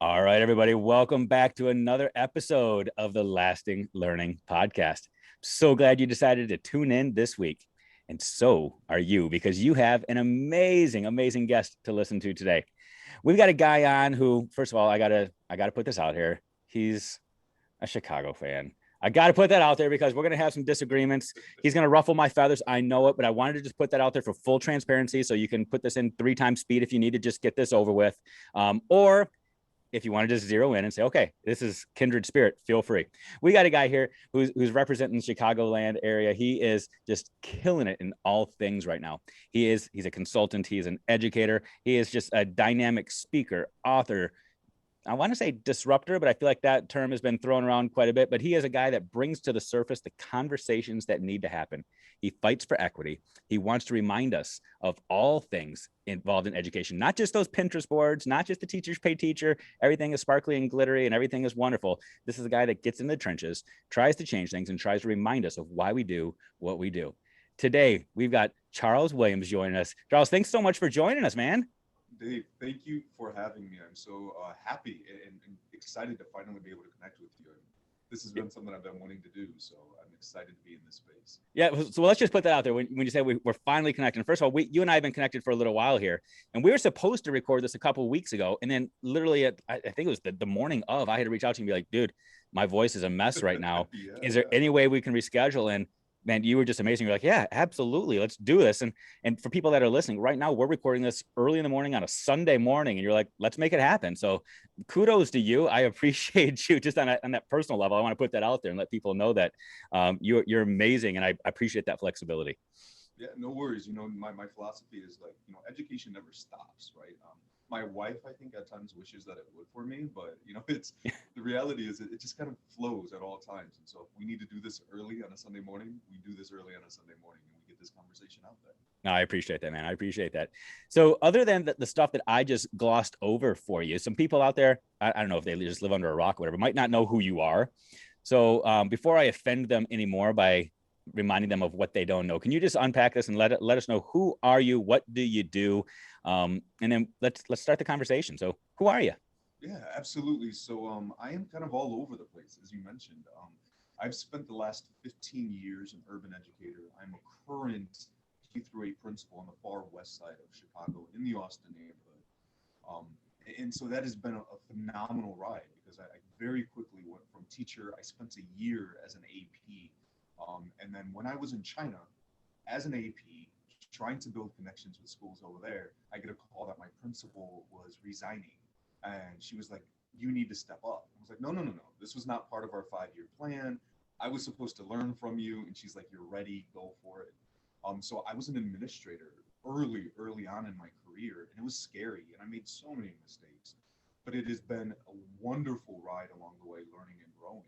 All right, everybody, welcome back to another episode of the Lasting Learning Podcast. So glad you decided to tune in this week. And so are you, because you have an amazing, amazing guest to listen to today. We've got a guy on who, first of all, I gotta put this out here. He's a Chicago fan. I got to put that out there because we're going to have some disagreements. He's going to ruffle my feathers. I know it, but I wanted to just put that out there for full transparency. So you can put this in 3 times speed if you need to just get this over with. Or if you want to just zero in and say, okay, this is kindred spirit, feel free. We got a guy here who's representing the Chicagoland area. He is just killing it in all things right now. He's a consultant. He's an educator. He is just a dynamic speaker, author. I want to say disruptor, but I feel like that term has been thrown around quite a bit. But he is a guy that brings to the surface the conversations that need to happen. He fights for equity. He wants to remind us of all things involved in education, not just those Pinterest boards, not just the teachers pay teacher. Everything is sparkly and glittery and everything is wonderful. This is a guy that gets in the trenches, tries to change things, and tries to remind us of why we do what we do. Today, we've got Charles Williams joining us. Charles, thanks so much for joining us, man. Dave, thank you for having me. I'm so happy and excited to finally be able to connect with you. And this has been something I've been wanting to do, so I'm excited to be in this space. Yeah, so let's just put that out there. When you say we're finally connecting, first of all, you and I have been connected for a little while here, and we were supposed to record this a couple of weeks ago, and then literally, I think it was the morning of, I had to reach out to you and be like, dude, my voice is a mess right now. Is there any way we can reschedule? And man, you were just amazing. You're like, yeah, absolutely. Let's do this. And for people that are listening right now, we're recording this early in the morning on a Sunday morning, and you're like, let's make it happen. So kudos to you. I appreciate you just on that personal level. I want to put that out there and let people know that you're amazing. And I appreciate that flexibility. Yeah, no worries. My philosophy is like, education never stops, right? My wife, I think, at times wishes that it would for me, but it's the reality is it just kind of flows at all times. And so if we need to do this early on a Sunday morning, we do this early on a Sunday morning, and we get this conversation out there. No, I appreciate that, man. I appreciate that. So other than the stuff that I just glossed over for you, some people out there, I don't know if they just live under a rock or whatever, might not know who you are. So before I offend them anymore by reminding them of what they don't know, can you just unpack this and let us know, who are you? What do you do? And then let's start the conversation. So who are you? Yeah, absolutely. So I am kind of all over the place, as you mentioned. I've spent the last 15 years an urban educator. I'm a current K through 8 principal on the far west side of Chicago in the Austin neighborhood. Um, and so that has been a phenomenal ride because I very quickly went from teacher. I spent a year as an AP. And then when I was in China as an AP, trying to build connections with schools over there, I get a call that my principal was resigning. And she was like, you need to step up. I was like, no, no, no, no. This was not part of our 5-year plan. I was supposed to learn from you. And she's like, you're ready, go for it. So I was an administrator early on in my career, and it was scary. And I made so many mistakes, but it has been a wonderful ride along the way, learning and growing.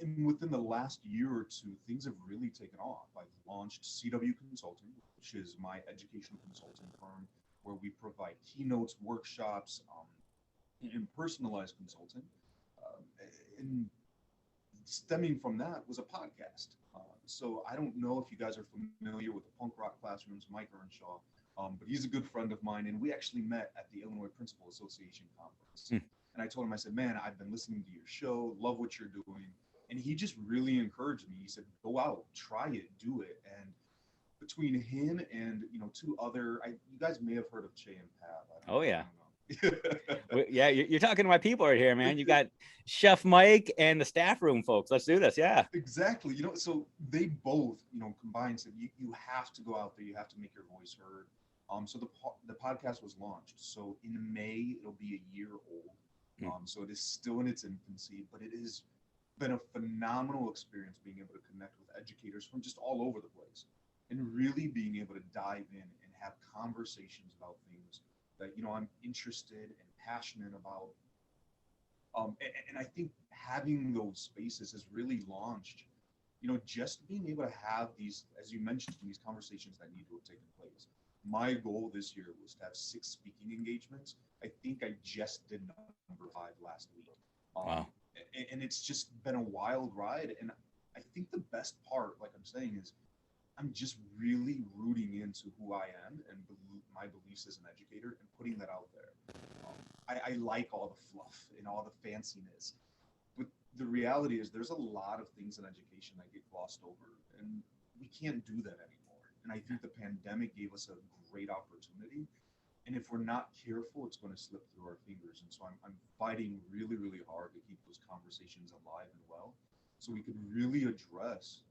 And within the last year or two, things have really taken off. I've launched CW Consulting, which is my educational consulting firm, where we provide keynotes, workshops, and personalized consulting. Um, and stemming from that was a podcast. So I don't know if you guys are familiar with the Punk Rock Classrooms, Mike Earnshaw, but he's a good friend of mine, and we actually met at the Illinois Principal Association conference. And I told him, I said, man, I've been listening to your show, love what you're doing. And he just really encouraged me. He said, go out, try it, do it. And between him and, two other, you guys may have heard of Che and Pav. Oh, yeah. I don't know. Yeah, you're talking to my people right here, man. You got Chef Mike and the staff room folks. Let's do this. Yeah. Exactly. So they both, combined said you have to go out there, you have to make your voice heard. So the podcast was launched. So in May it'll be a year old. So it is still in its infancy, but it has been a phenomenal experience being able to connect with educators from just all over the place, and really being able to dive in and have conversations about things that I'm interested and passionate about. And I think having those spaces has really launched, just being able to have these, as you mentioned, these conversations that need to have taken place. My goal this year was to have 6 speaking engagements. I think I just did number 5 last week. Wow. And it's just been a wild ride. And I think the best part, like I'm saying, is I'm just really rooting into who I am and my beliefs as an educator and putting that out there. I like all the fluff and all the fanciness. But the reality is there's a lot of things in education that get glossed over, and we can't do that anymore. And I think the pandemic gave us a great opportunity. And if we're not careful, it's going to slip through our fingers. And so I'm fighting really, really hard to keep those conversations alive and well, so we can really address,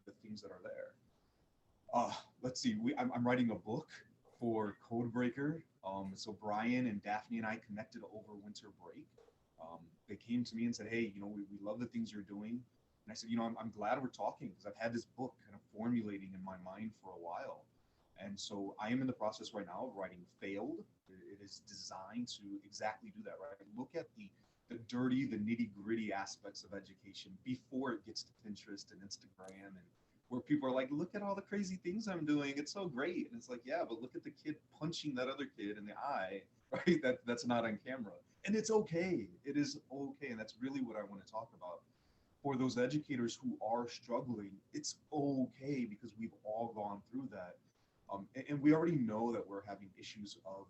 the things that are there. Let's see. I'm writing a book for Codebreaker. So Brian and Daphne and I connected over winter break. They came to me and said, "Hey, we love the things you're doing." And I said, I'm glad we're talking because I've had this book kind of formulating in my mind for a while. And so I am in the process right now of writing Failed. It is designed to exactly do that, right? Look at the dirty, the nitty gritty aspects of education before it gets to Pinterest and Instagram, and where people are like, look at all the crazy things I'm doing. It's so great. And it's like, yeah, but look at the kid punching that other kid in the eye, right? That's not on camera. And it's okay. It is okay. And that's really what I want to talk about. For those educators who are struggling, it's okay because we've all gone through that. And we already know that we're having issues of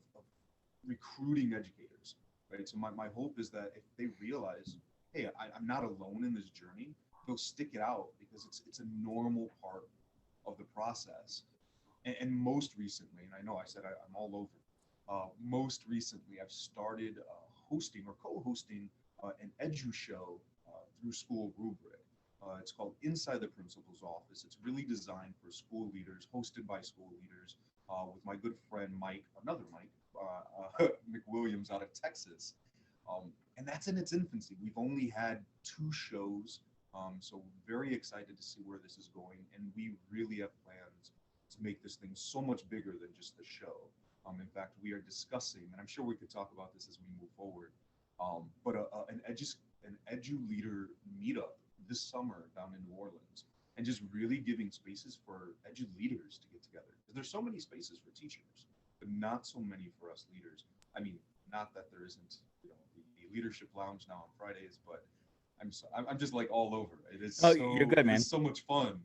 recruiting educators, right? So my hope is that if they realize, hey, I'm not alone in this journey, they'll stick it out because it's a normal part of the process. And most recently, and I know I said I'm all over, most recently I've started hosting or co-hosting an edu show through School Rubric. It's called Inside the Principal's Office. It's really designed for school leaders, hosted by school leaders, with my good friend Mike, another Mike, McWilliams out of Texas. And that's in its infancy. We've only had 2 shows, so very excited to see where this is going. And we really have plans to make this thing so much bigger than just the show. In fact, we are discussing, and I'm sure we could talk about this as we move forward, but an edu leader meetup this summer down in New Orleans, and just really giving spaces for edu leaders to get together. Because there's so many spaces for teachers, but not so many for us leaders. I mean, not that there isn't, the leadership lounge now on Fridays, but I'm just like all over. It is Oh, you're good, man. It's so much fun.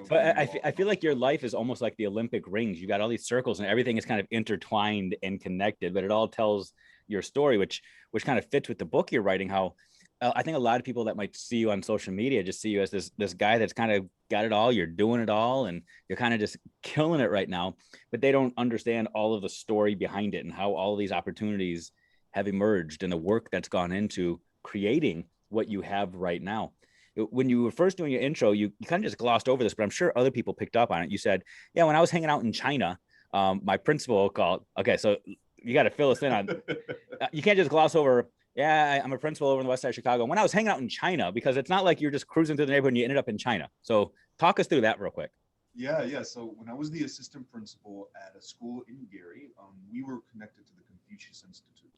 So I feel like your life is almost like the Olympic rings. You got all these circles and everything is kind of intertwined and connected, but it all tells your story, which kind of fits with the book you're writing. How I think a lot of people that might see you on social media just see you as this guy that's kind of got it all. You're doing it all, and you're kind of just killing it right now. But they don't understand all of the story behind it and how all these opportunities have emerged and the work that's gone into creating what you have right now. When you were first doing your intro, you kind of just glossed over this, but I'm sure other people picked up on it. You said, yeah, when I was hanging out in China, my principal called. Okay, so you got to fill us in on, you can't just gloss over, yeah, I'm a principal over in the west side of Chicago. When I was hanging out in China, because it's not like you're just cruising through the neighborhood and you ended up in China. So talk us through that real quick. Yeah. So when I was the assistant principal at a school in Gary, we were connected to the Confucius Institute,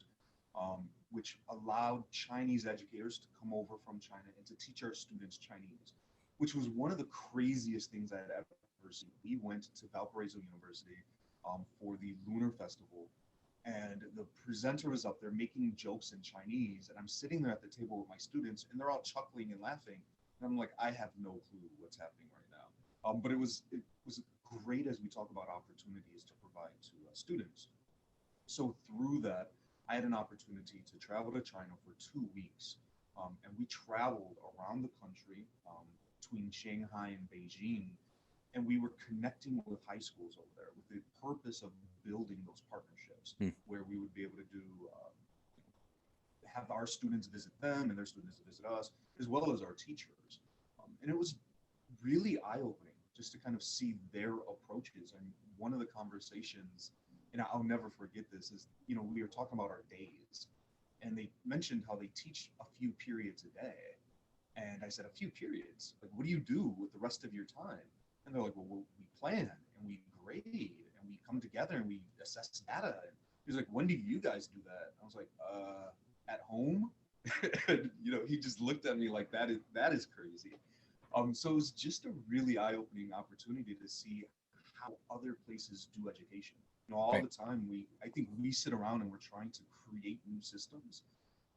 which allowed Chinese educators to come over from China and to teach our students Chinese, which was one of the craziest things I had ever seen. We went to Valparaiso University for the Lunar Festival, and the presenter was up there making jokes in Chinese, and I'm sitting there at the table with my students, and they're all chuckling and laughing, and I'm like, I have no clue what's happening right now. But it was great as we talk about opportunities to provide to students. So through that, I had an opportunity to travel to China for 2 weeks, and we traveled around the country between Shanghai and Beijing, and we were connecting with high schools over there with the purpose of building those partnerships, where we would be able to have our students visit them and their students visit us, as well as our teachers. And it was really eye-opening just to kind of see their approaches. And one of the conversations, and I'll never forget this, is, we were talking about our days, and they mentioned how they teach a few periods a day. And I said, a few periods? Like, what do you do with the rest of your time? And they're like, well, we plan and we grade and we come together and we assess data. And he's like, when do you guys do that? I was like, at home? And, he just looked at me like, that is crazy. So it was just a really eye-opening opportunity to see how other places do education. All Right. the time I think we sit around and we're trying to create new systems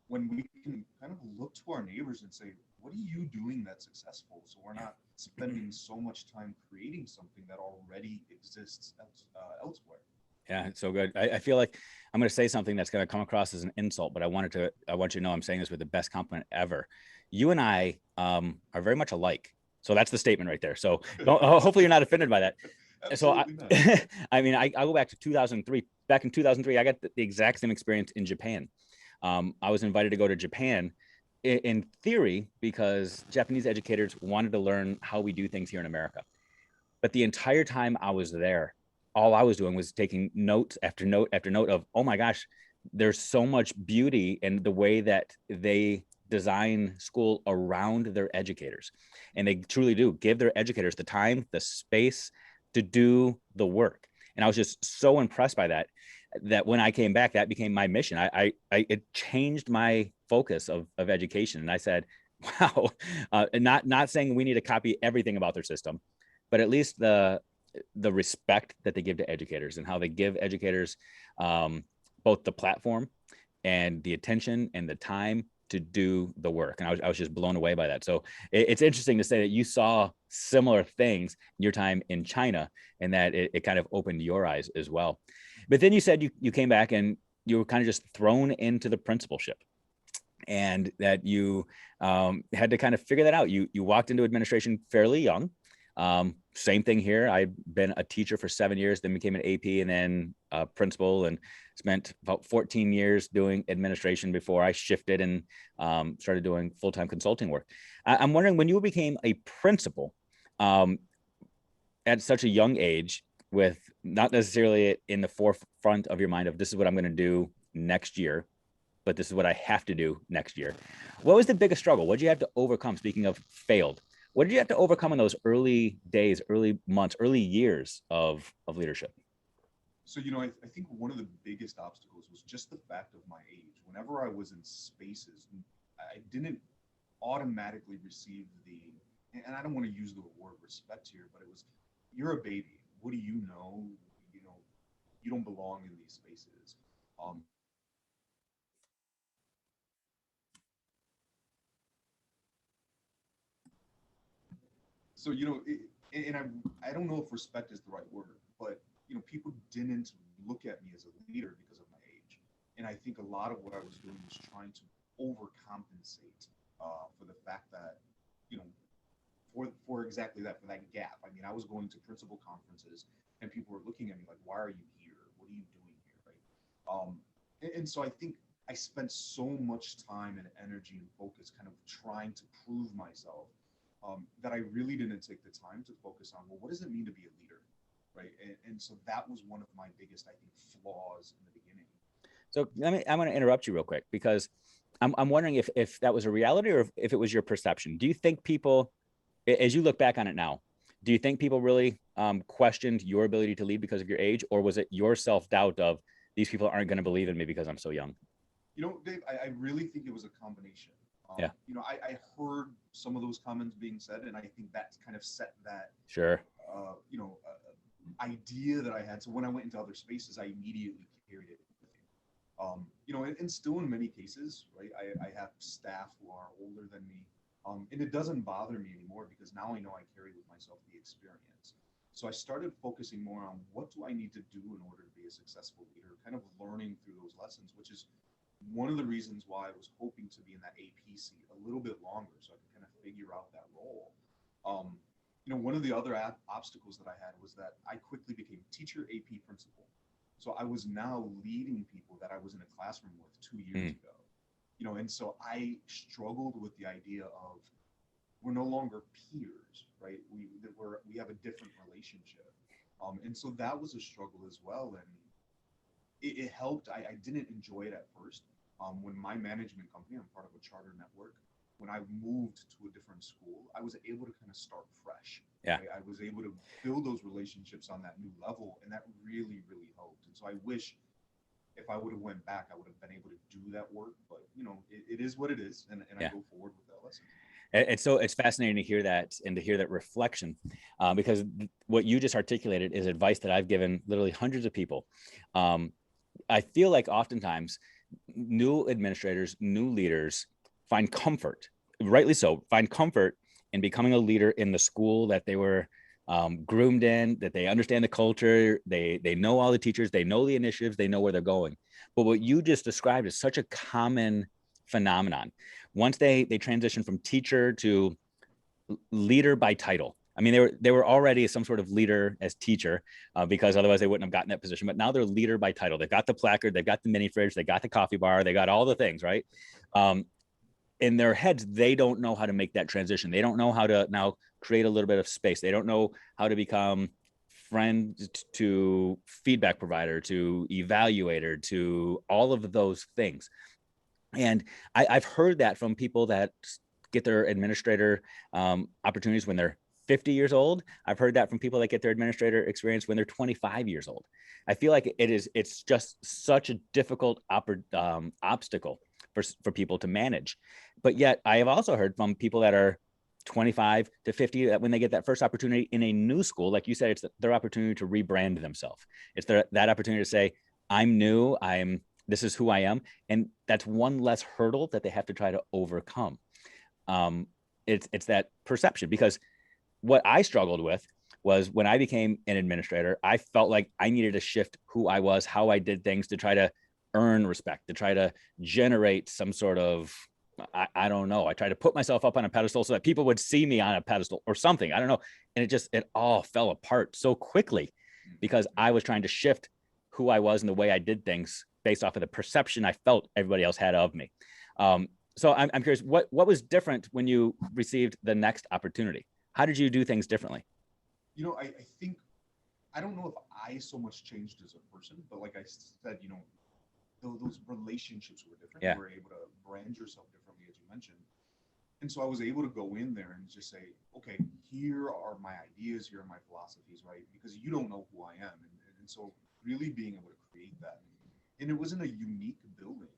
when we can kind of look to our neighbors and say, what are you doing that's successful? So we're not spending so much time creating something that already exists elsewhere. Yeah, it's so good. I feel like I'm going to say something that's going to come across as an insult, but I want you to know I'm saying this with the best compliment ever. You and I are very much alike. So that's the statement right there. So hopefully you're not offended by that. So Absolutely not. I mean, I go back to 2003. Back in 2003, I got the exact same experience in Japan. I was invited to go to Japan in theory because Japanese educators wanted to learn how we do things here in America. But the entire time I was there, all I was doing was taking note after note after note of, oh my gosh, there's so much beauty in the way that they design school around their educators. And they truly do give their educators the time, the space to do the work. And I was just so impressed by that, that when I came back, that became my mission. It changed my focus of education. And I said, wow, not saying we need to copy everything about their system, but at least the respect that they give to educators and how they give educators both the platform and the attention and the time to do the work. And I was just blown away by that. So it's interesting to say that you saw similar things in your time in China, and that it kind of opened your eyes as well. But then you said you came back and you were kind of just thrown into the principalship, and that you had to kind of figure that out. You walked into administration fairly young. Same thing here. I've been a teacher for 7 years, then became an AP, and then a principal, and spent about 14 years doing administration before I shifted and started doing full-time consulting work. I'm wondering, when you became a principal at such a young age, with not necessarily in the forefront of your mind of this is what I'm going to do next year, but this is what I have to do next year. What was the biggest struggle? What did you have to overcome? Speaking of failed, what did you have to overcome in those early days, early months, early years of leadership? So, I think one of the biggest obstacles was just the fact of my age. Whenever I was in spaces, I didn't automatically receive and I don't want to use the word respect here, but it was, you're a baby. What do you know? You know, you don't belong in these spaces. Um, so, and I don't know if respect is the right word, but, people didn't look at me as a leader because of my age. And I think a lot of what I was doing was trying to overcompensate for the fact that, you know, for exactly that, for that gap. I mean, I was going to principal conferences and people were looking at me like, why are you here? What are you doing here? Right. And so I think I spent so much time and energy and focus kind of trying to prove myself, that I really didn't take the time to focus on, well, what does it mean to be a leader? Right. And so that was one of my biggest, I think, flaws in the beginning. So I'm going to interrupt you real quick, because I'm wondering if that was a reality, or if it was your perception. Do you think people, as you look back on it now, do you think people really questioned your ability to lead because of your age, or was it your self-doubt of, these people aren't going to believe in me because I'm so young? Dave, I really think it was a combination. Yeah. I heard some of those comments being said, and I think that kind of set that, Sure. Idea that I had. So when I went into other spaces, I immediately carried it with me. And still in many cases, right, I have staff who are older than me. And it doesn't bother me anymore because now I know I carry with myself the experience. So I started focusing more on, what do I need to do in order to be a successful leader, kind of learning through those lessons, which is one of the reasons why I was hoping to be in that AP seat a little bit longer so I could kind of figure out that role. One of the other obstacles that I had was that I quickly became teacher, AP, principal. So I was now leading people that I was in a classroom with 2 years ago. And so I struggled with the idea of, we're no longer peers, right? We have a different relationship. And so that was a struggle as well. And it helped. I didn't enjoy it at first. When my management company, I'm part of a charter network, when I moved to a different school, I was able to kind of start fresh. Yeah. Right? I was able to build those relationships on that new level, and that really, really helped. And so I wish, if I would have went back, I would have been able to do that work. But it is what it is, and Yeah. I go forward with that lesson. It's fascinating to hear that, and to hear that reflection, because what you just articulated is advice that I've given literally hundreds of people. I feel like oftentimes new administrators, new leaders find comfort, rightly so, find comfort in becoming a leader in the school that they were groomed in, that they understand the culture, they know all the teachers, they know the initiatives, they know where they're going. But what you just described is such a common phenomenon. Once they transition from teacher to leader by title. I mean, they were already some sort of leader as teacher, because otherwise they wouldn't have gotten that position. But now they're leader by title. They've got the placard, they've got the mini fridge, they got the coffee bar, they got all the things, right? In their heads, they don't know how to make that transition. They don't know how to now create a little bit of space. They don't know how to become friend to feedback provider, to evaluator, to all of those things. And I've heard that from people that get their administrator opportunities when they're 50 years old. I've heard that from people that get their administrator experience when they're 25 years old. I feel like it's just such a difficult obstacle for people to manage. But yet I have also heard from people that are 25 to 50 that when they get that first opportunity in a new school, like you said, it's their opportunity to rebrand themselves. It's that opportunity to say, I'm new, this is who I am. And that's one less hurdle that they have to try to overcome. It's that perception, because what I struggled with was when I became an administrator, I felt like I needed to shift who I was, how I did things to try to earn respect, to try to generate some sort of, I don't know. I tried to put myself up on a pedestal so that people would see me on a pedestal or something. I don't know. And it all fell apart so quickly because I was trying to shift who I was and the way I did things based off of the perception I felt everybody else had of me. So I'm curious, what was different when you received the next opportunity? How did you do things differently? I think, I don't know if I so much changed as a person, but like I said, those relationships were different. Yeah. You were able to brand yourself differently, as you mentioned. And so I was able to go in there and just say, okay, here are my ideas, here are my philosophies, right? Because you don't know who I am. And so really being able to create that. And it wasn't a unique building.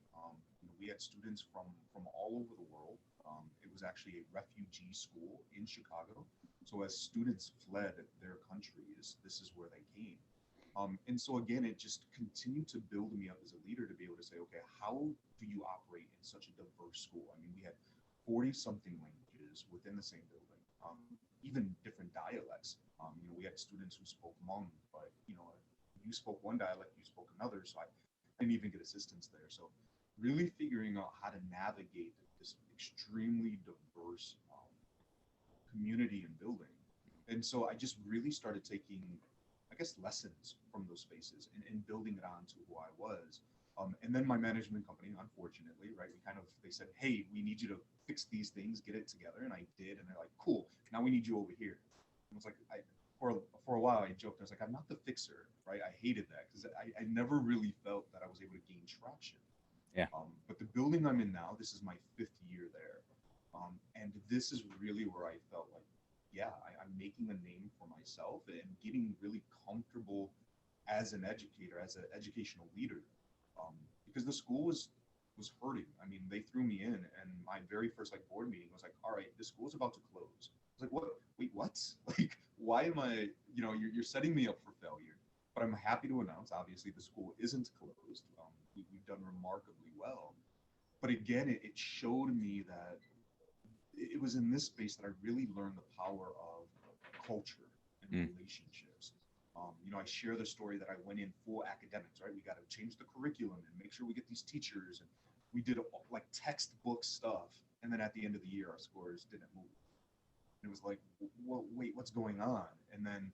We had students from all over the world. It was actually a refugee school in Chicago. So as students fled their countries, this is where they came. And so again, it just continued to build me up as a leader to be able to say, okay, how do you operate in such a diverse school? I mean, we had 40 something languages within the same building, even different dialects. We had students who spoke Hmong, but you spoke one dialect, you spoke another. So I didn't even get assistance there. So really figuring out how to navigate this extremely diverse community and building. And so I just really started taking, I guess, lessons from those spaces and building it on to who I was. And then my management company, unfortunately, right, they said, hey, we need you to fix these things, get it together. And I did. And they're like, cool, now we need you over here. And I was like, for a while, I joked, I was like, I'm not the fixer, right? I hated that because I never really felt that I was able to gain traction. Yeah. But the building I'm in now, this is my 5th year there. And this is really where I felt like, yeah, I'm making a name for myself and getting really comfortable as an educator, as an educational leader, because the school was hurting. I mean, they threw me in, and my very first board meeting was like, all right, the school's about to close. I was like, what? Wait, what? Like, why am I? You're setting me up for failure. But I'm happy to announce, obviously, the school isn't closed. We've done remarkably well. But again, it showed me that it was in this space that I really learned the power of culture and relationships. I share the story that I went in full academics, right? We got to change the curriculum and make sure we get these teachers. And we did like textbook stuff. And then at the end of the year, our scores didn't move. And it was like, well, wait, what's going on? And then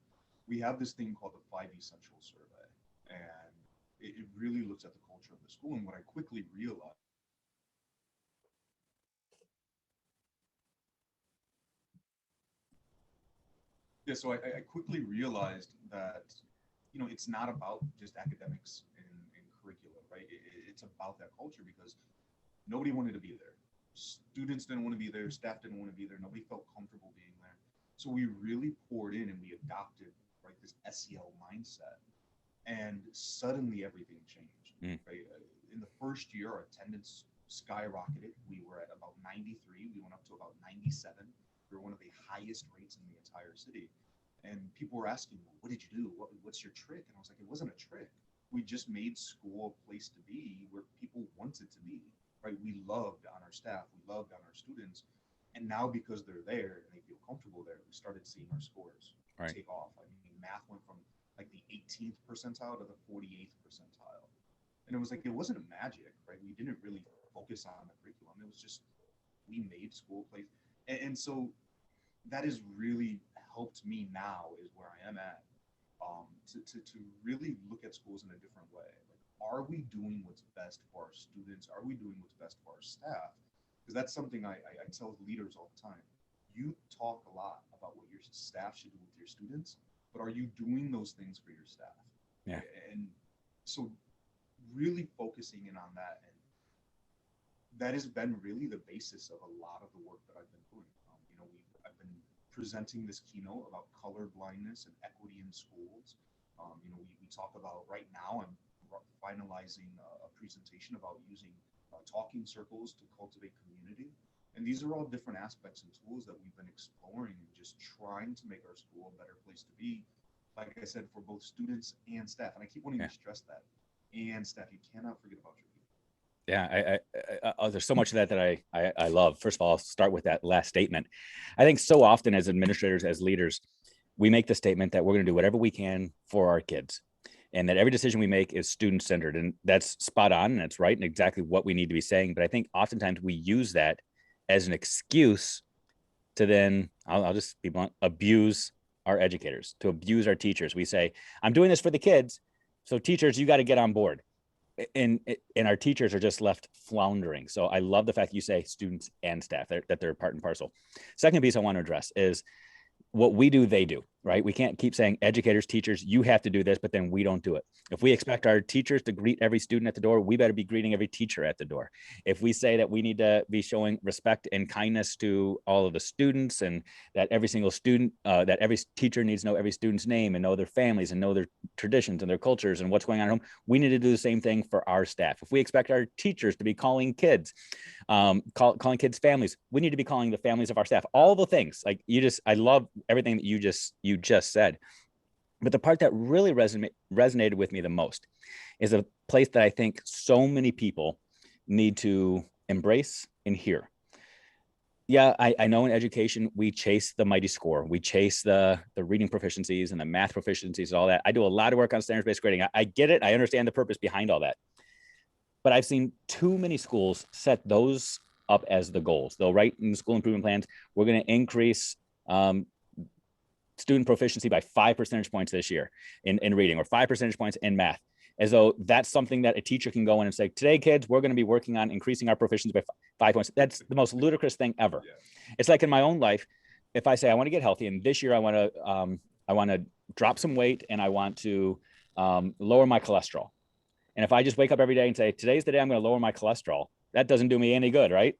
we have this thing called the 5 Essential Survey. And it really looks at the culture of the school. And what I quickly realized, yeah, so I quickly realized that, it's not about just academics and curriculum, right? It's about that culture because nobody wanted to be there. Students didn't want to be there. Staff didn't want to be there. Nobody felt comfortable being there. So we really poured in and we adopted, right, this SEL mindset. And suddenly everything changed, right? In the first year, our attendance skyrocketed. We were at about 93. We went up to about 97. We were one of the highest rates in the entire city. And people were asking, well, what did you do? What's your trick? And I was like, it wasn't a trick. We just made school a place to be where people wanted to be, right? We loved on our staff. We loved on our students. And now because they're there and they feel comfortable there, we started seeing our scores. Right. take off. I mean, math went from like the 18th percentile to the 48th percentile. And it was like, it wasn't magic, right? We didn't really focus on the curriculum. It was just, we made school play. So that has really helped me now is where I am at, to really look at schools in a different way. Like, are we doing what's best for our students? Are we doing what's best for our staff? Because that's something I tell leaders all the time. You talk a lot about what your staff should do with your students, but are you doing those things for your staff? Yeah. And so really focusing in on that, and that has been really the basis of a lot of the work that I've been doing. I've been presenting this keynote about color blindness and equity in schools. We talk about right now, I'm finalizing a presentation about using talking circles to cultivate community. And these are all different aspects and tools that we've been exploring and just trying to make our school a better place to be. Like I said, for both students and staff. And I keep wanting to stress that. And staff, you cannot forget about your people. Yeah, there's so much of that I love. First of all, I'll start with that last statement. I think so often as administrators, as leaders, we make the statement that we're going to do whatever we can for our kids, and that every decision we make is student centered. And that's spot on, and that's right, and exactly what we need to be saying. But I think oftentimes we use that as an excuse to then, I'll just be blunt, abuse our educators, to abuse our teachers. We say, I'm doing this for the kids, so teachers, you got to get on board. And our teachers are just left floundering. So I love the fact you say students and staff, that they're part and parcel. Second piece I want to address is what we do, they do, right? We can't keep saying educators, teachers, you have to do this, but then we don't do it. If we expect our teachers to greet every student at the door, we better be greeting every teacher at the door. If we say that we need to be showing respect and kindness to all of the students, and that every single student, that every teacher needs to know every student's name and know their families and know their traditions and their cultures and what's going on at home, we need to do the same thing for our staff. If we expect our teachers to be calling kids, calling kids families, we need to be calling the families of our staff. All the things, like I love everything that you just said. But the part that really resonated with me the most is a place that I think so many people need to embrace and hear. Yeah, I know in education, we chase the mighty score. We chase the reading proficiencies and the math proficiencies and all that. I do a lot of work on standards-based grading. I get it. I understand the purpose behind all that. But I've seen too many schools set those up as the goals. They'll write in the school improvement plans, we're going to increase student proficiency by 5 percentage points this year in reading, or 5 percentage points in math, as though that's something that a teacher can go in and say, today, kids, we're going to be working on increasing our proficiency by 5 points. That's the most ludicrous thing ever. Yeah. It's like in my own life, if I say I want to get healthy, and this year I want to drop some weight, and I want to lower my cholesterol. And if I just wake up every day and say, today's the day I'm going to lower my cholesterol, that doesn't do me any good, right?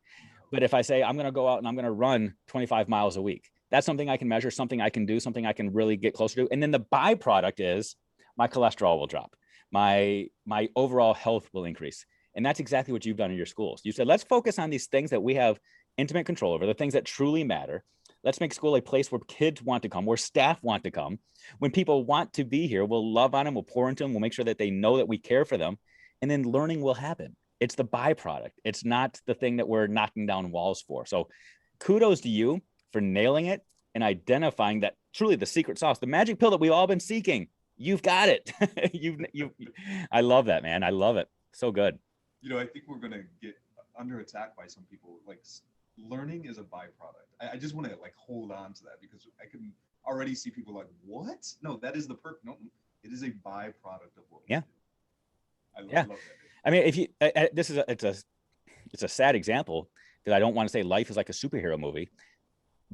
But if I say I'm going to go out and I'm going to run 25 miles a week, that's something I can measure, something I can do, something I can really get closer to. And then the byproduct is my cholesterol will drop. My overall health will increase. And that's exactly what you've done in your schools. You said, let's focus on these things that we have intimate control over, the things that truly matter. Let's make school a place where kids want to come, where staff want to come. When people want to be here, we'll love on them, we'll pour into them, we'll make sure that they know that we care for them. And then learning will happen. It's the byproduct. It's not the thing that we're knocking down walls for. So kudos to you for nailing it and identifying that truly the secret sauce, the magic pill that we've all been seeking. You've got it. I love that, man. I love it. So good. I think we're going to get under attack by some people. Like, learning is a byproduct. I just want to hold on to that, because I can already see people like, what? No, that is the perk. No, it is a byproduct of what we do. I love that. I mean, if you, it's a sad example, because I don't want to say life is like a superhero movie,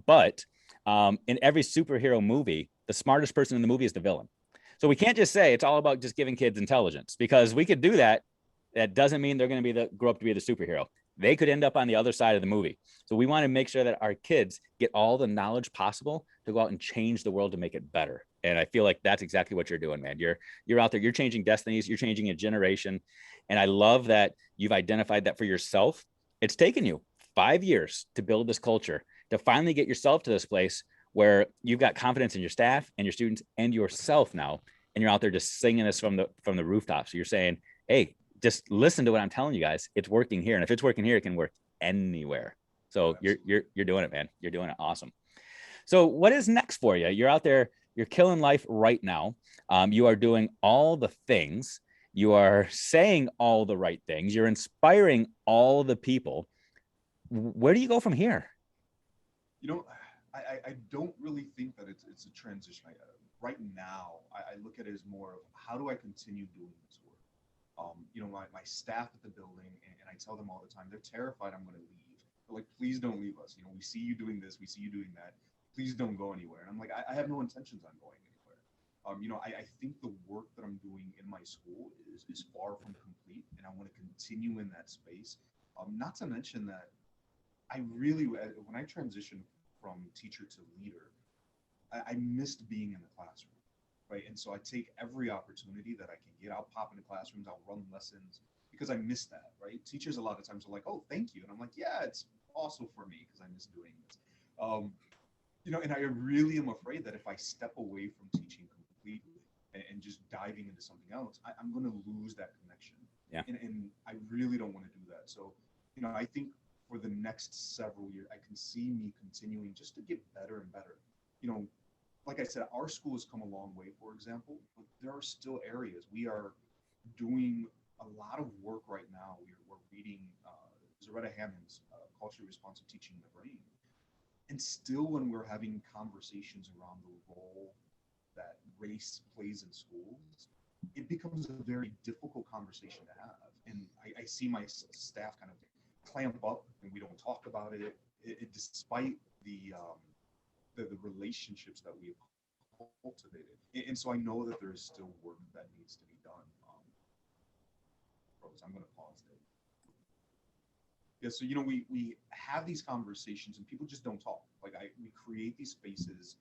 but in every superhero movie, the smartest person in the movie is the villain. So we can't just say it's all about just giving kids intelligence, because we could do that. That doesn't mean they're going to grow up to be the superhero. They could end up on the other side of the movie. So we want to make sure that our kids get all the knowledge possible to go out and change the world to make it better. And I feel like that's exactly what you're doing, man. You're out there, you're changing destinies, you're changing a generation. And I love that you've identified that for yourself. It's taken you 5 years to build this culture, to finally get yourself to this place where you've got confidence in your staff and your students and yourself now. And you're out there just singing this from the rooftops. So you're saying, hey, just listen to what I'm telling you guys. It's working here. And if it's working here, it can work anywhere. So you're doing it, man. You're doing it. Awesome. So what is next for you? You're out there You're killing life right now. You are doing all the things. You are saying all the right things. You're inspiring all the people. Where do you go from here? You know, I don't really think that it's a transition. Right now, I look at it as more of how do I continue doing this work? My staff at the building, and I tell them all the time, they're terrified I'm going to leave. They're like, please don't leave us. We see you doing this, we see you doing that. Please don't go anywhere. And I'm like, I have no intentions on going anywhere. I think the work that I'm doing in my school is far from complete, and I want to continue in that space. Not to mention that I really, when I transitioned from teacher to leader, I missed being in the classroom, right? And so I take every opportunity that I can get. I'll pop into classrooms, I'll run lessons because I miss that, right? Teachers a lot of times are like, "Oh, thank you," and I'm like, "Yeah, it's also for me because I miss doing this." Um, and I really am afraid that if I step away from teaching completely and just diving into something else, I'm going to lose that connection. Yeah. And I really don't want to do that. So, I think for the next several years, I can see me continuing just to get better and better. You know, like I said, our school has come a long way, for example, but there are still areas we are doing a lot of work right now. We're reading Zaretta Hammond's Culturally Responsive Teaching in the Brain. And still, when we're having conversations around the role that race plays in schools, it becomes a very difficult conversation to have. And I see my staff kind of clamp up and we don't talk about despite the relationships that we have cultivated. And so I know that there is still work that needs to be done. I'm going to pause there. Yeah, so we have these conversations and people just don't talk. We create these spaces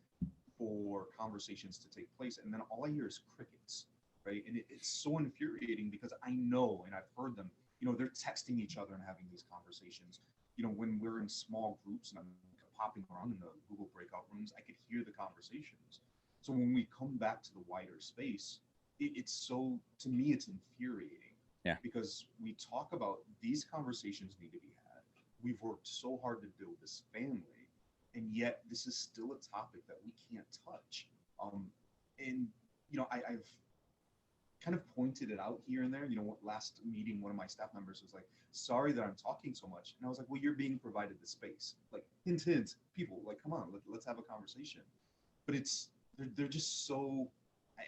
for conversations to take place, and then all I hear is crickets, right? And it's so infuriating because I know, and I've heard them, they're texting each other and having these conversations. When we're in small groups and I'm popping around in the Google breakout rooms, I could hear the conversations. So when we come back to the wider space, it's so, to me, it's infuriating. Yeah. Because we talk about these conversations need to be had. We've worked so hard to build this family, and yet this is still a topic that we can't touch. And I've kind of pointed it out here and there. Last meeting, one of my staff members was like, "Sorry that I'm talking so much," and I was like, "Well, you're being provided the space. Like, hint, people, like, come on, let's have a conversation." But they're just so.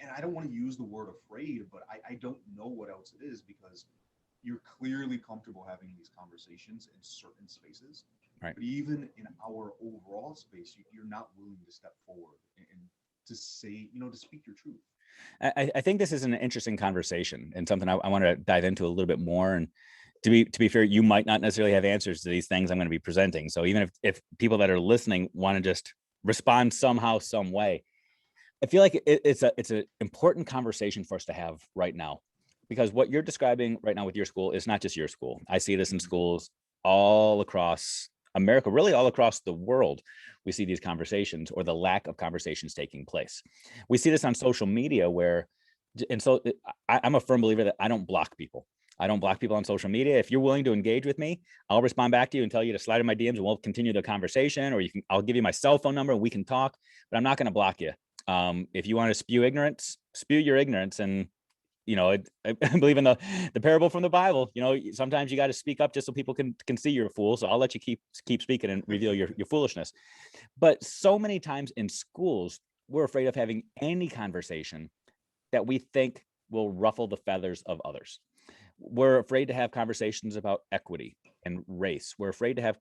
And I don't want to use the word afraid, but I don't know what else it is because you're clearly comfortable having these conversations in certain spaces. Right. But even in our overall space, you're not willing to step forward and to say, to speak your truth. I think this is an interesting conversation and something I want to dive into a little bit more. And to be fair, you might not necessarily have answers to these things I'm going to be presenting. So even if people that are listening want to just respond somehow, some way, I feel like it's an important conversation for us to have right now, because what you're describing right now with your school is not just your school. I see this in schools all across America, really all across the world. We see these conversations or the lack of conversations taking place. We see this on social media and so I'm a firm believer that I don't block people. I don't block people on social media. If you're willing to engage with me, I'll respond back to you and tell you to slide in my DMs and we'll continue the conversation, or I'll give you my cell phone number and we can talk, but I'm not going to block you. If you want to spew ignorance, spew your ignorance. And, I believe in the parable from the Bible. Sometimes you got to speak up just so people can see you're a fool. So I'll let you keep speaking and reveal your foolishness. But so many times in schools, we're afraid of having any conversation that we think will ruffle the feathers of others. We're afraid to have conversations about equity and race. We're afraid to have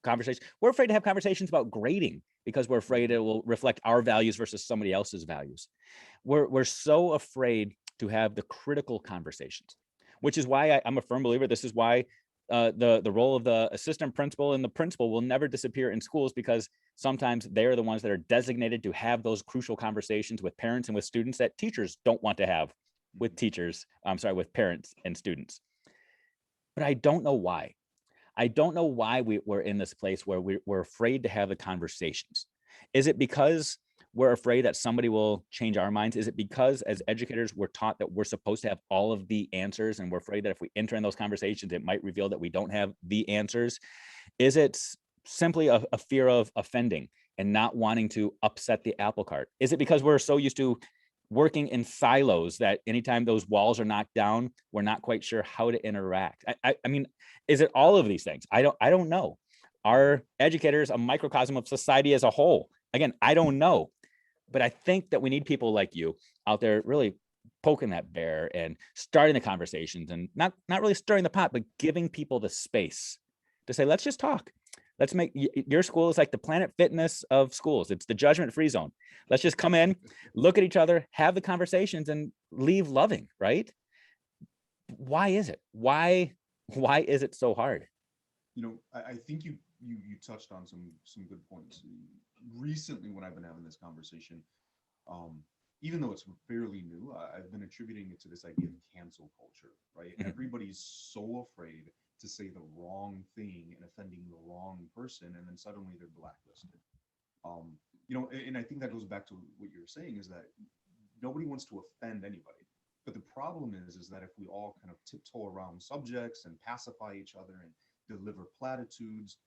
conversations. We're afraid to have conversations about grading because we're afraid it will reflect our values versus somebody else's values. We're so afraid to have the critical conversations, which is why I'm a firm believer. This is why the role of the assistant principal and the principal will never disappear in schools, because sometimes they're the ones that are designated to have those crucial conversations with parents and with students that teachers don't want to have with with parents and students. But I don't know why. I don't know why we're in this place where we're afraid to have the conversations. Is it because we're afraid that somebody will change our minds? Is it because as educators, we're taught that we're supposed to have all of the answers and we're afraid that if we enter in those conversations, it might reveal that we don't have the answers? Is it simply a fear of offending? and not wanting to upset the apple cart? Is it because we're so used to working in silos that anytime those walls are knocked down, we're not quite sure how to interact? I mean, is it all of these things? I don't know. Are educators a microcosm of society as a whole? Again, I don't know. But I think that we need people like you out there really poking that bear and starting the conversations, and not really stirring the pot, but giving people the space to say, let's just talk. Let's make your school is like the Planet Fitness of schools. It's the judgment-free zone. Let's just come in, look at each other, have the conversations, and leave loving, right? Why is it? Why is it so hard? I think you touched on some good points. Recently, when I've been having this conversation, even though it's fairly new, I've been attributing it to this idea of cancel culture, right? Mhm. Everybody's so afraid to say the wrong thing and offending the wrong person, and then suddenly they're blacklisted. Um, and I think that goes back to what you're saying, is that nobody wants to offend anybody. But the problem is that if we all kind of tiptoe around subjects and pacify each other and deliver platitudes,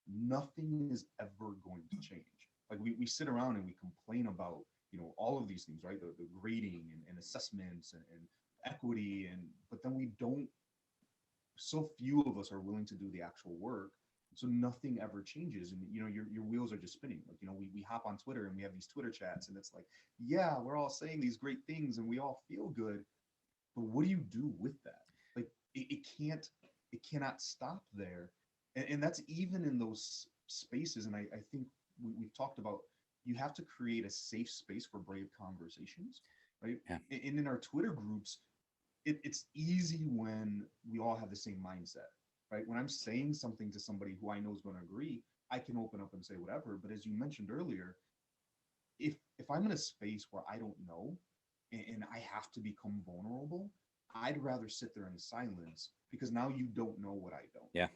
nothing is ever going to change. Like we sit around and we complain about, all of these things, right? The grading and assessments and equity, but then we don't, so few of us are willing to do the actual work. So nothing ever changes. And your wheels are just spinning. Like, we hop on Twitter and we have these Twitter chats, and it's like, yeah, we're all saying these great things and we all feel good. But what do you do with that? Like it cannot stop there. And that's even in those spaces. And I think we've talked about, you have to create a safe space for brave conversations, right? Yeah. And in our Twitter groups, it's easy when we all have the same mindset, right? When I'm saying something to somebody who I know is going to agree, I can open up and say whatever. But as you mentioned earlier, if I'm in a space where I don't know, and I have to become vulnerable, I'd rather sit there in silence, because now you don't know what I don't. Yeah.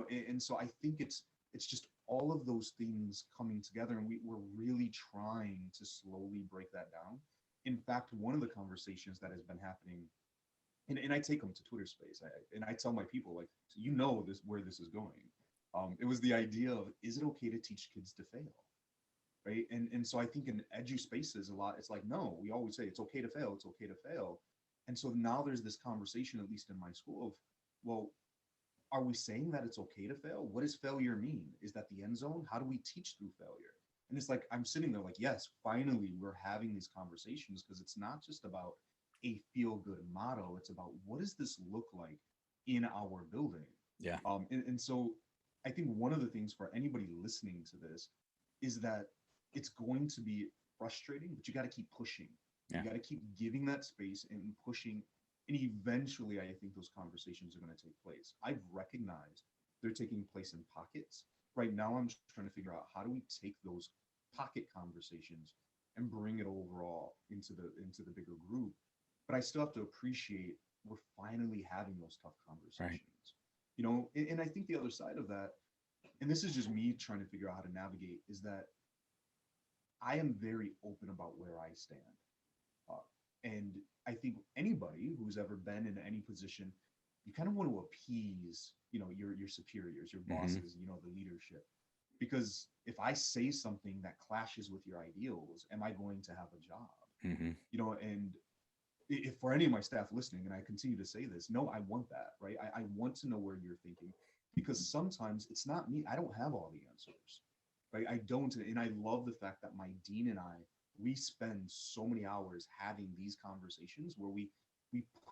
And so I think it's just all of those things coming together, and we're really trying to slowly break that down. In fact, one of the conversations that has been happening, and I take them to Twitter Space, and I tell my people, like, so this, where this is going. It was the idea of, is it okay to teach kids to fail? Right. And so I think in edu spaces a lot, it's like, no, we always say it's okay to fail, it's okay to fail. And so now there's this conversation, at least in my school, of, well, are we saying that it's okay to fail? What does failure mean? Is that the end zone? How do we teach through failure? And it's like, I'm sitting there like, yes, finally we're having these conversations, because it's not just about a feel good motto. It's about, what does this look like in our building? Yeah. And so I think one of the things for anybody listening to this is that it's going to be frustrating, but you got to keep pushing. Yeah. You got to keep giving that space and pushing. And eventually, I think those conversations are going to take place. I've recognized they're taking place in pockets. Right now, I'm just trying to figure out, how do we take those pocket conversations and bring it overall into the bigger group. But I still have to appreciate we're finally having those tough conversations. Right. And I think the other side of that, and this is just me trying to figure out how to navigate, is that I am very open about where I stand. And I think anybody who's ever been in any position, you kind of want to appease, your superiors, your bosses, the leadership. Because if I say something that clashes with your ideals, am I going to have a job? And if for any of my staff listening, and I continue to say this, no, I want that, right? I want to know where you're thinking, because sometimes it's not me. I don't have all the answers, right? I don't. And I love the fact that my dean and we spend so many hours having these conversations where we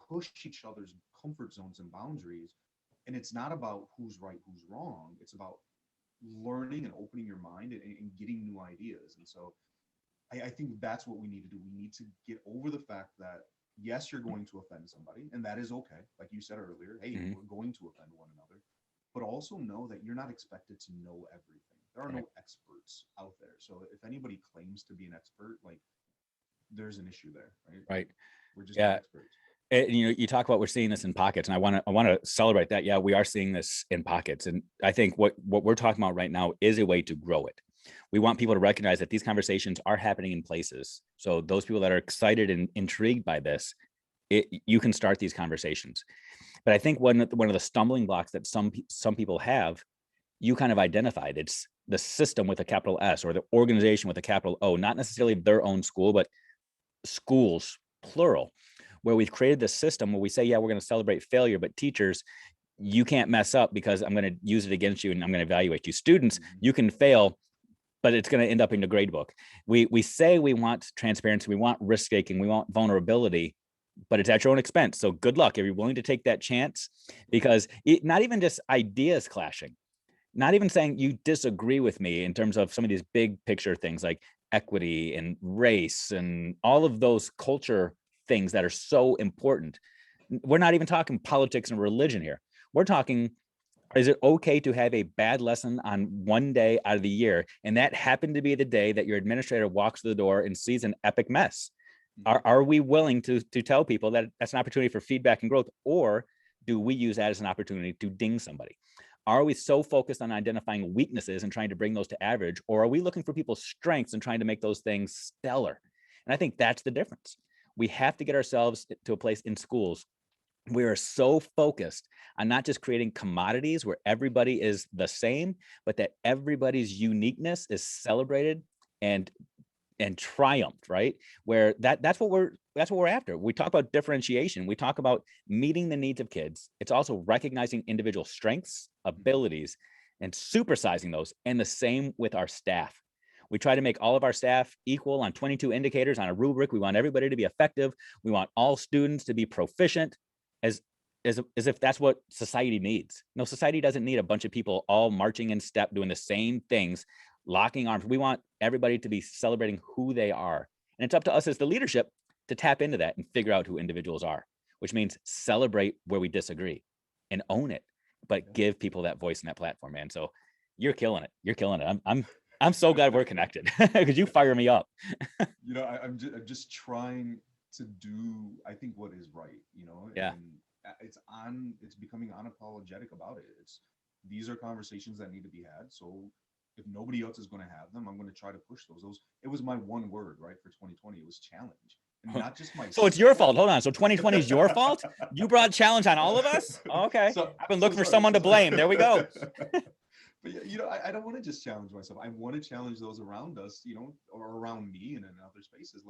push each other's comfort zones and boundaries. And it's not about who's right, who's wrong. It's about learning and opening your mind and getting new ideas. And so I think that's what we need to do. We need to get over the fact that, yes, you're going to offend somebody, and that is okay. Like you said earlier, hey, we're going to offend one another, but also know that you're not expected to know everything. There are no experts out there. So if anybody claims to be an expert, like, there's an issue there, right? Right. We're just not experts. And, you talk about, we're seeing this in pockets, and I want to celebrate that. Yeah, we are seeing this in pockets. And I think what we're talking about right now is a way to grow it. We want people to recognize that these conversations are happening in places. So those people that are excited and intrigued by this, you can start these conversations. But I think one of the stumbling blocks that some people have you kind of identified. It's the system with a capital S, or the organization with a capital O, not necessarily their own school, but schools, plural, where we've created this system where we say, yeah, we're going to celebrate failure, but teachers, you can't mess up because I'm going to use it against you and I'm going to evaluate you. Students, you can fail, but it's going to end up in the grade book. We say we want transparency, we want risk taking, we want vulnerability, but it's at your own expense. So good luck if you're willing to take that chance, because not even just ideas clashing, not even saying you disagree with me in terms of some of these big picture things like equity and race and all of those culture things that are so important. We're not even talking politics and religion here. We're talking, is it okay to have a bad lesson on one day out of the year, and that happened to be the day that your administrator walks to the door and sees an epic mess? Are we willing to tell people that that's an opportunity for feedback and growth, or do we use that as an opportunity to ding somebody? Are we so focused on identifying weaknesses and trying to bring those to average, or are we looking for people's strengths and trying to make those things stellar? And I think that's the difference. We have to get ourselves to a place in schools. We are so focused on not just creating commodities where everybody is the same, but that everybody's uniqueness is celebrated and triumphed, right? Where that's what we're after. We talk about differentiation. We talk about meeting the needs of kids. It's also recognizing individual strengths, abilities, and supersizing those. And the same with our staff. We try to make all of our staff equal on 22 indicators on a rubric. We want everybody to be effective. We want all students to be proficient, as if that's what society needs. No, society doesn't need a bunch of people all marching in step, doing the same things, locking arms. We want everybody to be celebrating who they are. And it's up to us as the leadership to tap into that and figure out who individuals are, which means celebrate where we disagree and own it, but give people that voice and that platform, man. So you're killing it. You're killing it. I'm so glad we're connected because you fire me up. I'm just trying to do, I think, what is right, Yeah. And it's becoming unapologetic about it. These are conversations that need to be had. So if nobody else is going to have them, I'm going to try to push those. It was my one word, right, for 2020. It was challenge. And not just my. So it's your fault. Hold on. So 2020 is your fault? You brought challenge on all of us? Okay. So, I've been looking for someone to blame. There we go. But I don't want to just challenge myself. I want to challenge those around us, or around me and in other spaces.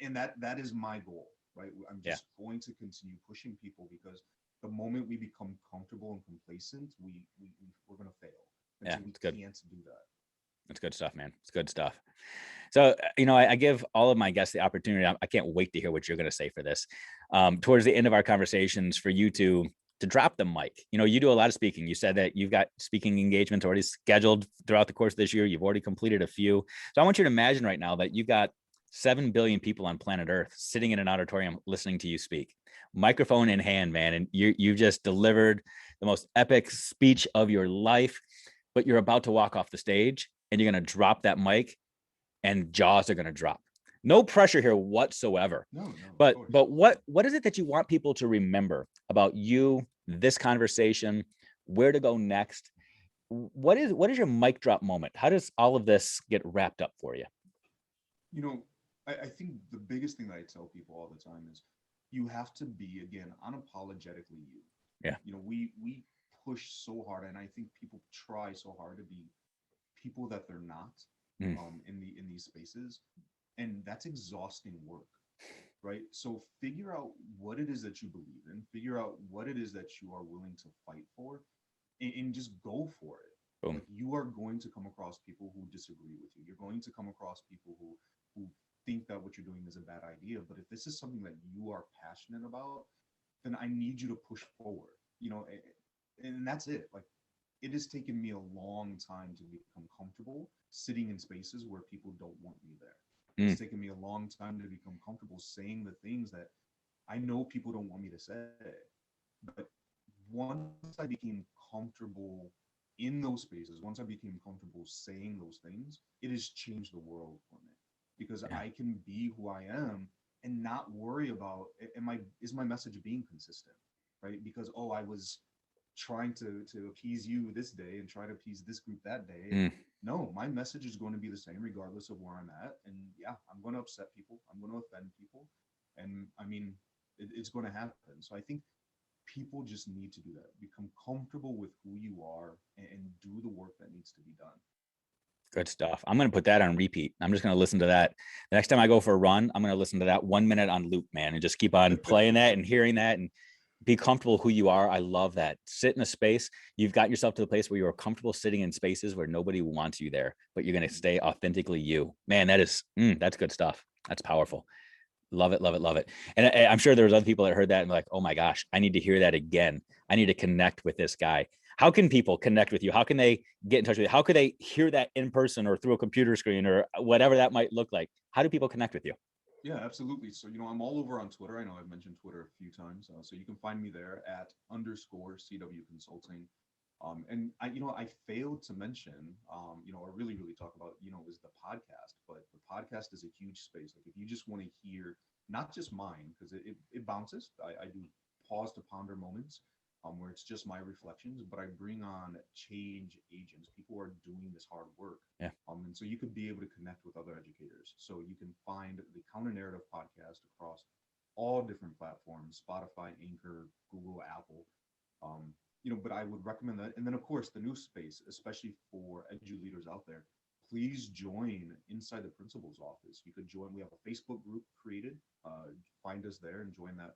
And that is my goal, right? I'm just going to continue pushing people, because the moment we become comfortable and complacent, we're going to fail. And yeah, so it's good. Can't do that. That's good stuff, man. It's good stuff. So, I give all of my guests the opportunity. I can't wait to hear what you're going to say for this. Towards the end of our conversations, for you to drop the mic. You do a lot of speaking. You said that you've got speaking engagements already scheduled throughout the course of this year. You've already completed a few. So I want you to imagine right now that you've got 7 billion people on planet Earth sitting in an auditorium listening to you speak, microphone in hand, man. And you just delivered the most epic speech of your life, but you're about to walk off the stage and you're going to drop that mic and jaws are going to drop. No pressure here whatsoever. No, but what is it that you want people to remember about you, this conversation, where to go next? What is your mic drop moment? How does all of this get wrapped up for you? I think the biggest thing that I tell people all the time is you have to be, again, unapologetically you. Yeah. We push so hard, and I think people try so hard to be people that they're not in these spaces, and that's exhausting work, right? So figure out what it is that you believe in, figure out what it is that you are willing to fight for, and just go for it. Boom. Like, you are going to come across people who disagree with you. You're going to come across people who think that what you're doing is a bad idea. But if this is something that you are passionate about, then I need you to push forward, and that's it. Like, it has taken me a long time to become comfortable sitting in spaces where people don't want me there. It's taken me a long time to become comfortable saying the things that I know people don't want me to say. But once I became comfortable in those spaces, once I became comfortable saying those things, it has changed the world for me, because I can be who I am and not worry about, is my message being consistent, right? Because, I was trying to appease you this day and try to appease this group that day. No, my message is going to be the same regardless of where I'm at. And yeah, I'm going to upset people. I'm going to offend people. And I mean, it's going to happen. So I think people just need to do that. Become comfortable with who you are and do the work that needs to be done. Good stuff. I'm going to put that on repeat. I'm just going to listen to that. The next time I go for a run, I'm going to listen to that 1 minute on loop, man, and just keep on playing that and hearing that and be comfortable who you are. I love that. Sit in a space. You've got yourself to the place where you're comfortable sitting in spaces where nobody wants you there, but you're going to stay authentically you. Man, that's good stuff. That's powerful. Love it, love it, love it. And I'm sure there was other people that heard that and like, oh my gosh, I need to hear that again. I need to connect with this guy. How can people connect with you? How can they get in touch with you? How could they hear that in person or through a computer screen or whatever that might look like? How do people connect with you? Yeah, absolutely. So, I'm all over on Twitter. I know I've mentioned Twitter a few times. So you can find me there at _ CW Consulting. And I failed to mention, or really, really talk about, is the podcast, but the podcast is a huge space. Like if you just want to hear, not just mine, because it bounces. I do pause to ponder moments, where it's just my reflections, but I bring on change agents, people who are doing this hard work. Yeah. And so you could be able to connect with other educators. So you can find the Counter Narrative podcast across all different platforms: Spotify, Anchor, Google, Apple. But I would recommend that. And then, of course, the new space, especially for edu leaders out there, please join Inside the Principal's Office. You could join. We have a Facebook group created. Find us there and join that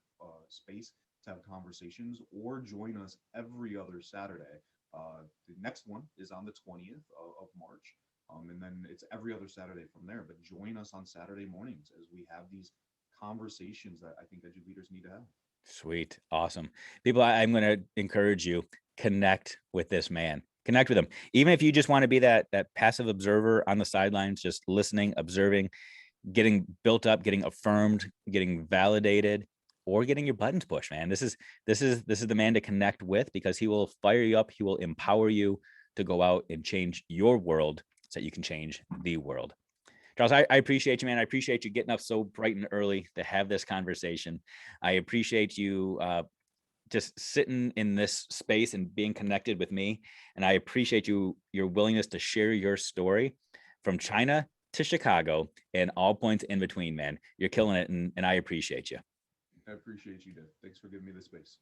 space to have conversations, or join us every other Saturday. The next one is on the 20th of March. And then it's every other Saturday from there. But join us on Saturday mornings as we have these conversations that I think edu leaders need to have. Sweet. Awesome. People, I'm going to encourage you, connect with this man, connect with him. Even if you just want to be that passive observer on the sidelines, just listening, observing, getting built up, getting affirmed, getting validated, or getting your buttons pushed, man. This is the man to connect with, because he will fire you up. He will empower you to go out and change your world so that you can change the world. Charles, I appreciate you, man. I appreciate you getting up so bright and early to have this conversation. I appreciate you just sitting in this space and being connected with me. And I appreciate your willingness to share your story from China to Chicago and all points in between, man. You're killing it, and I appreciate you. I appreciate you, Dave. Thanks for giving me the space.